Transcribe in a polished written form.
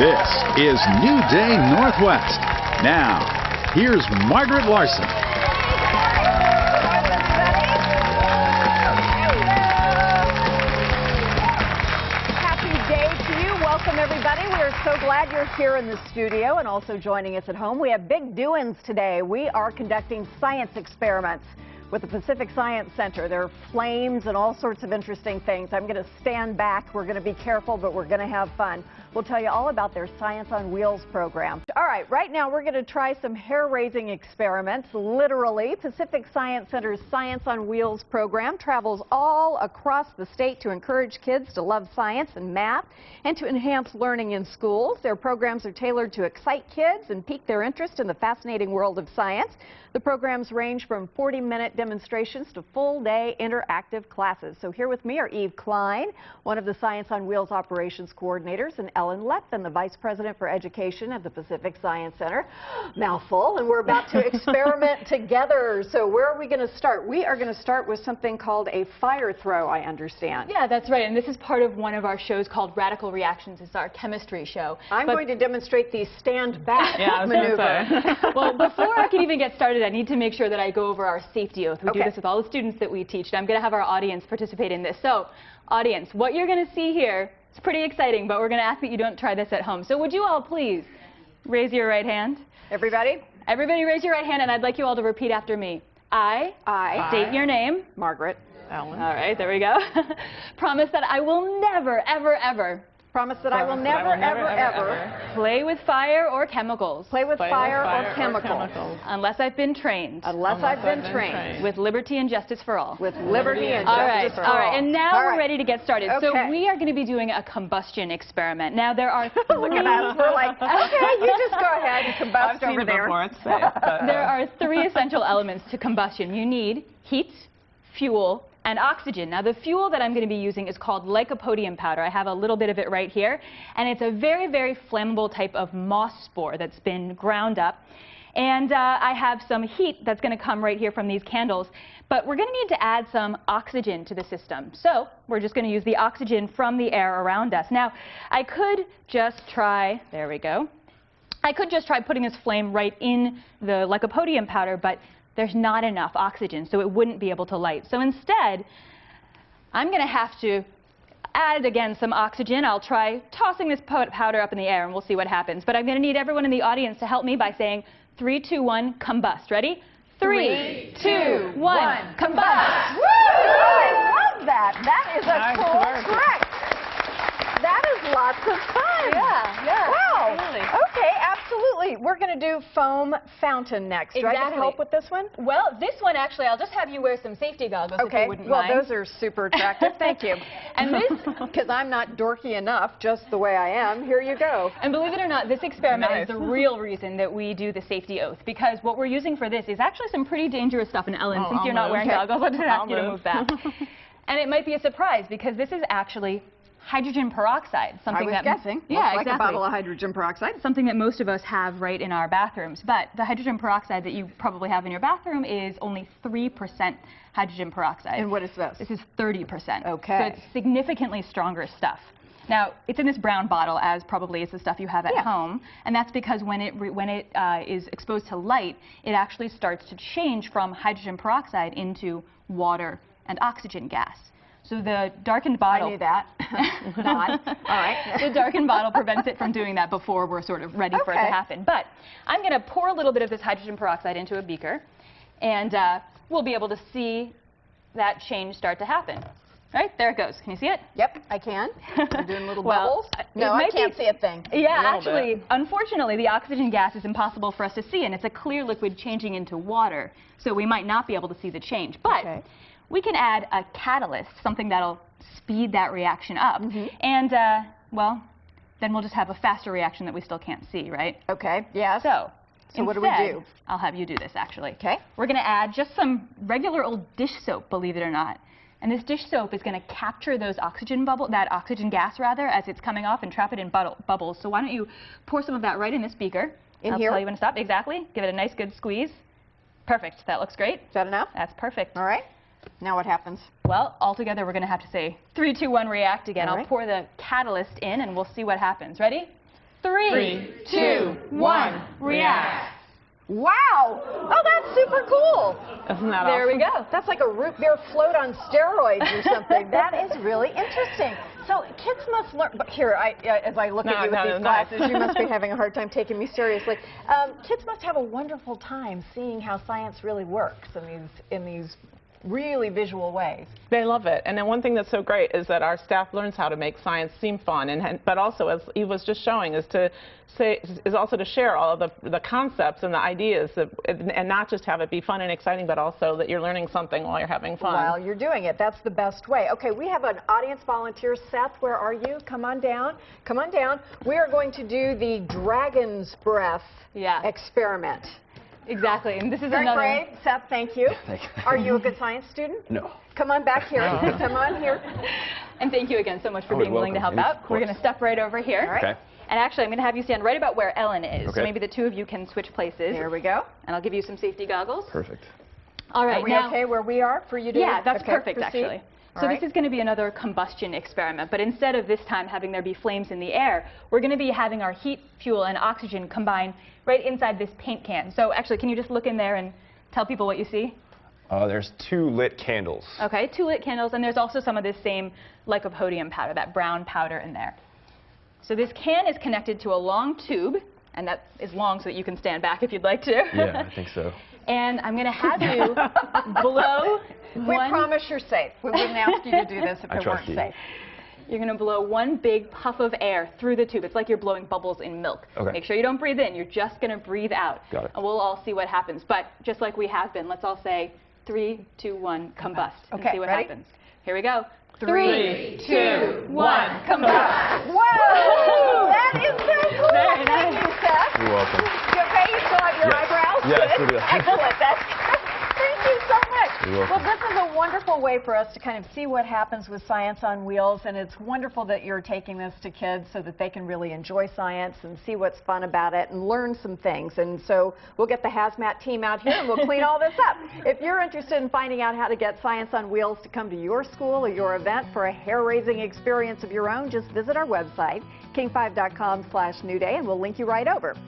This is New Day Northwest. Now, here's Margaret Larson. Happy day to you. Welcome, everybody. We are so glad you're here in the studio and also joining us at home. We have big doings today. We are conducting science experiments with the Pacific Science Center. There are flames and all sorts of interesting things. I'm going to stand back. We're going to be careful, but we're going to have fun. We'll tell you all about their Science on Wheels program. All right, right now we're going to try some hair-raising experiments. Literally, Pacific Science Center's Science on Wheels program travels all across the state to encourage kids to love science and math and to enhance learning in schools. Their programs are tailored to excite kids and pique their interest in the fascinating world of science. The programs range from 40-minute demonstrations to full-day interactive classes. So here with me are Klein, one of the Science on Wheels operations coordinators, and Ellen Lepton, the Vice President for Education at the Pacific Science Center. Mouthful, and we're about to experiment together. So where are we going to start? We are going to start with something called a fire throw, I understand. Yeah, that's right, and this is part of one of our shows called Radical Reactions. It's our chemistry show. I'm going to demonstrate the stand-back maneuver. Well, before I can even get started, I need to make sure that I go over our safety oath. We do this with all the students that we teach, and I'm going to have our audience participate in this. So, audience, what you're going to see here is pretty exciting, but we're going to ask that you don't try this at home. So would you all please raise your right hand? Everybody? Everybody raise your right hand, and I'd like you all to repeat after me. I state your name. Margaret. Ellen. All right, there we go. Promise that I will never, ever, ever Promise that I will never, ever play with fire or chemicals. Play with fire or chemicals. Unless I've been trained. Unless I've been trained. With liberty and justice for all. With liberty and justice for all. All right, and now we're ready to get started. So we are going to be doing a combustion experiment. Now there are three... Look at us, we're like, okay, you just go ahead and combust over there. There are three essential elements to combustion. You need heat, fuel, and oxygen. Now the fuel that I'm going to be using is called lycopodium powder. I have a little bit of it right here, and it's a very, very flammable type of moss spore that's been ground up. And I have some heat that's going to come right here from these candles, but we're going to need to add some oxygen to the system. So we're just going to use the oxygen from the air around us. Now I could just try, there we go, I could just try putting this flame right in the lycopodium powder, but there's not enough oxygen, so it wouldn't be able to light. So instead, I'm going to have to add, again, some oxygen. I'll try tossing this powder up in the air, and we'll see what happens. But I'm going to need everyone in the audience to help me by saying 3, 2, 1, combust. Ready? 3, 2, 1, combust! Woo! I love that. That is a cool trick. That is lots of fun. Yeah. Wow. Absolutely. Okay, absolutely. We're going to do foam fountain next. Do I get help with this one? Well, this one, actually, I'll just have you wear some safety goggles if you wouldn't mind. Well, those are super attractive. Thank you. And this, because I'm not dorky enough, just the way I am, here you go. And believe it or not, this experiment is the real reason that we do the safety oath, because what we're using for this is actually some pretty dangerous stuff. And Ellen, since you're not wearing goggles, I'll just ask you to move that. And it might be a surprise, because this is actually hydrogen peroxide, something I was guessing. Yeah, like a bottle of hydrogen peroxide. Something that most of us have right in our bathrooms. But the hydrogen peroxide that you probably have in your bathroom is only 3% hydrogen peroxide. And what is this? This is 30%. Okay. So it's significantly stronger stuff. Now, it's in this brown bottle, as probably is the stuff you have at home, and that's because when it is exposed to light, it actually starts to change from hydrogen peroxide into water and oxygen gas. So the darkened bottle... I knew that. Nod. All right. The darkened bottle prevents it from doing that before we're sort of ready for it to happen. But I'm going to pour a little bit of this hydrogen peroxide into a beaker, and we'll be able to see that change start to happen. All right, there it goes. Can you see it? Yep, I can. I'm doing little bubbles. No, I can't see a thing. Yeah, actually, unfortunately, the oxygen gas is impossible for us to see, and it's a clear liquid changing into water, so we might not be able to see the change. But we can add a catalyst, something that'll speed that reaction up. And, well, then we'll just have a faster reaction that we still can't see, right? Okay, yes. So instead, what do we do? I'll have you do this, actually. Okay. We're going to add just some regular old dish soap, believe it or not. And this dish soap is going to capture those that oxygen gas, rather, as it's coming off and trap it in bubbles. So why don't you pour some of that right in this beaker. In I'll here? tell you when to stop. Exactly. Give it a nice, good squeeze. Perfect. That looks great. Is that enough? That's perfect. All right. Now what happens? Well, altogether, we're going to have to say 3, 2, 1, react again. All I'll right. pour the catalyst in, and we'll see what happens. Ready? 3, 2, 1, react. Wow! Oh, that's super cool. Isn't that There awesome? we go. That's like a root beer float on steroids or something. That is really interesting. So kids must learn. But here, as I look at you with these glasses, you must be having a hard time taking me seriously. Kids must have a wonderful time seeing how science really works in these really visual ways. They love it. And then one thing that's so great is that our staff learns how to make science seem fun, but also, as Eve was just showing, is also to share all of the concepts and the ideas and not just have it be fun and exciting, but also that you're learning something while you're having fun. While you're doing it. That's the best way. Okay, we have an audience volunteer. Seth, where are you? Come on down. Come on down. We are going to do the dragon's breath experiment. Exactly, and this is Very another. brave. Seth, thank you. Thank you. Are you a good science student? No. Come on back here. Come on here. And thank you again so much for Oh, being willing to help welcome. out. We're going to step right over here. All right. Okay. And actually, I'm going to have you stand right about where Ellen is. Okay. So maybe the two of you can switch places. Here we go. And I'll give you some safety goggles. Perfect. All right, Are we now, okay where we are for you to? Yeah, that's okay, perfect, proceed? actually. All So right. this is going to be another combustion experiment, but instead of this time having there be flames in the air, we're going to be having our heat, fuel, and oxygen combine right inside this paint can. So actually, can you just look in there and tell people what you see? There's 2 lit candles. Okay, 2 lit candles, and there's also some of this same lycopodium powder, that brown powder in there. So this can is connected to a long tube, and that is long so that you can stand back if you'd like to. Yeah, I think so. And I'm going to have you blow We promise you're safe. We wouldn't ask you to do this if I it trust weren't you. safe. You're going to blow one big puff of air through the tube. It's like you're blowing bubbles in milk. Okay. Make sure you don't breathe in. You're just going to breathe out. Got it. And we'll all see what happens. But just like we have been, let's all say 3, 2, 1, combust. And Okay, see what ready? happens. Here we go. 3, 2, 1, combust. Whoa! That is so cool. Very Thank nice. you, Seth. You're welcome. You okay? You still have your Yes. eyebrows? Yes, Good? it is. Excellent. Thank you so much. You're welcome. Well, this is a wonderful way for us to kind of see what happens with science on wheels, and it's wonderful that you're taking this to kids so that they can really enjoy science and see what's fun about it and learn some things. And so we'll get the hazmat team out here and we'll clean all this up. If you're interested in finding out how to get Science on Wheels to come to your school or your event for a hair-raising experience of your own, just visit our website, king5.com/newday, and we'll link you right over.